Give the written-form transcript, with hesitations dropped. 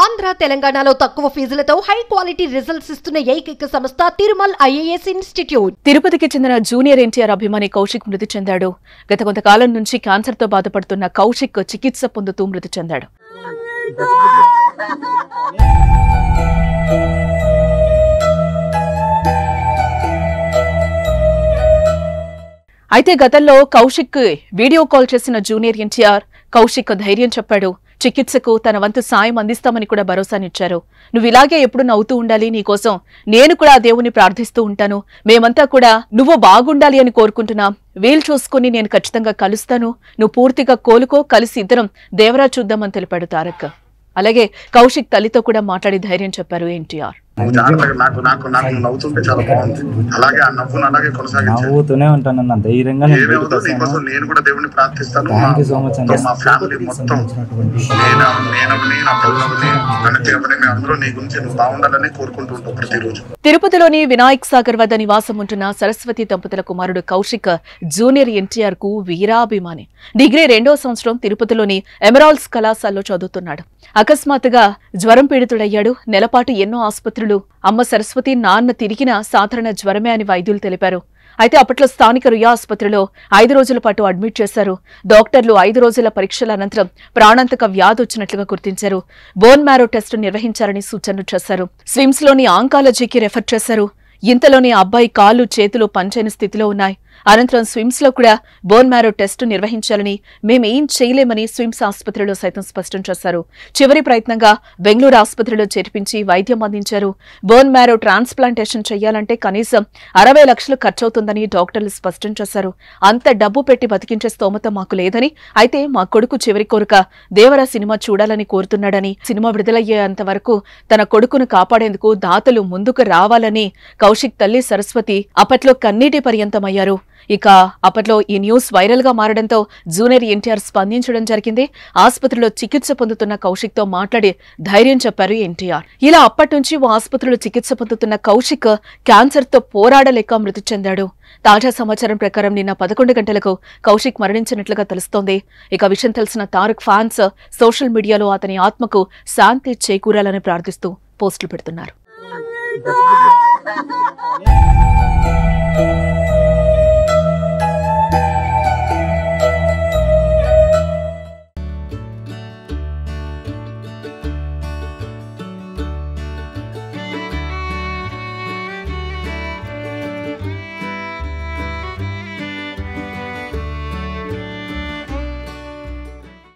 ఆంధ్ర తెలంగాణలో తక్కువ ఫీజులతో high quality results ఇస్తున్న ఏకైక సంస్థ తిరుమల్ ఐఏఎస్ ఇన్స్టిట్యూట్. తిరుపతికి చెందిన జూనియర్ ఎన్టీఆర్ అభిమాని కౌశిక్ మృతి చెందాడు. గత కొంతకాలం నుంచి క్యాన్సర్ తో బాధపడుతున్న కౌశిక్ చికిత్స పొందుతూ మృతి చెందాడు. అయితే గతంలో కౌశిక్ వీడియో కాల్ చేసిన జూనియర్ ఎన్టీఆర్ కౌశిక్ ధైర్యం చెప్పాడు. చికిత్సకు తన వంతు సాయం అందిస్తామని కూడా భరోసానిచ్చారు. నువ్వు ఇలాగే ఎప్పుడు నవ్వుతూ ఉండాలి, నీకోసం నేను కూడా ఆ దేవుని ప్రార్థిస్తూ ఉంటాను, మేమంతా కూడా నువ్వు బాగుండాలి అని కోరుకుంటున్నాం, వీలు చూసుకుని నేను ఖచ్చితంగా కలుస్తాను, నువ్వు పూర్తిగా కోలుకో, కలిసి ఇద్దరం దేవరా చూద్దామని తెలిపాడు తారక్. అలాగే కౌశిక్ తల్లితో కూడా మాట్లాడి ధైర్యం చెప్పారు ఎన్టీఆర్. నవ్వుతుంటే చాలా బాగుంది. అలాగే ఆ నవ్వును అలాగే నవ్వుతూనే ఉంటాను అన్న ధైర్యంగా. నేను కూడా దేవుని ప్రార్థిస్తాను. మా ఫ్యామిలీ మొత్తం అందరూ నీ గురించి నువ్వు బాగుండాలని కోరుకుంటూ ఉంటావు ప్రతిరోజు. తిరుపతిలోని వినాయక్ సాగర్ వద్ద నివాసం ఉంటున్న సరస్వతి దంపతుల కుమారుడు కౌశిక్ జూనియర్ ఎన్టీఆర్ కు వీరాభిమాని. డిగ్రీ 2వ సంవత్సరం తిరుపతిలోని ఎమరాల్డ్స్ కళాశాలలో చదువుతున్నాడు. అకస్మాత్తుగా జ్వరం పీడితుడయ్యాడు. నెలపాటు ఎన్నో ఆసుపత్రులు అమ్మ సరస్వతి నాన్న తిరిగిన సాధారణ జ్వరమే అని వైద్యులు తెలిపారు. అయితే అప్పట్లో స్థానిక రుయా ఆసుపత్రిలో 5 రోజుల పాటు అడ్మిట్ చేశారు. డాక్టర్లు 5 రోజుల పరీక్షల అనంతరం ప్రాణాంతక వ్యాధి వచ్చినట్లుగా గుర్తించారు. బోన్ మ్యారో టెస్ట్ నిర్వహించారని సూచనలు చేశారు. స్విమ్స్ లోని ఆంకాలజీకి రెఫర్ చేశారు. ఇంతలోని అబ్బాయి కాళ్ళు చేతులు పనిచేయని స్థితిలో ఉన్నాయి. అనంతరం స్విమ్స్ లో కూడా బోన్ మ్యారో టెస్టు నిర్వహించాలని, మేమేం చేయలేమని స్విమ్స్ ఆసుపత్రిలో సైతం స్పష్టం చేశారు. చివరి ప్రయత్నంగా బెంగళూరు ఆసుపత్రిలో చేర్పించి వైద్యం అందించారు. బోన్ మ్యారో ట్రాన్స్ప్లాంటేషన్ చేయాలంటే కనీసం 60 లక్షలు ఖర్చవుతుందని డాక్టర్లు స్పష్టం చేశారు. అంత డబ్బు పెట్టి బతికించే స్తోమత మాకు లేదని, అయితే మా కొడుకు చివరి కోరిక దేవరా సినిమా చూడాలని కోరుతున్నాడని, సినిమా విడుదలయ్యేంత వరకు తన కొడుకును కాపాడేందుకు దాతలు ముందుకు రావాలని కౌశిక్ తల్లి సరస్వతి అప్పట్లో కన్నీటి పర్యంతమయ్యారు. ఇక అప్పట్లో ఈ న్యూస్ వైరల్ గా మారడంతో జూనియర్ ఎన్టీఆర్ స్పందించడం జరిగింది. ఆసుపత్రిలో చికిత్స పొందుతున్న కౌశిక్ తో మాట్లాడి ధైర్యం చెప్పారు ఎన్టీఆర్. ఇలా అప్పటి నుంచి ఓ ఆసుపత్రిలో చికిత్స పొందుతున్న కౌశిక్ క్యాన్సర్ తో పోరాడలేక మృతి చెందాడు. తాజా సమాచారం ప్రకారం నిన్న 11 గంటలకు కౌశిక్ మరణించినట్లుగా తెలుస్తోంది. ఇక విషయం తెలిసిన తారక్ ఫ్యాన్స్ సోషల్ మీడియాలో అతని ఆత్మకు శాంతి చేకూరాలని ప్రార్థిస్తూ పోస్టులు పెడుతున్నారు.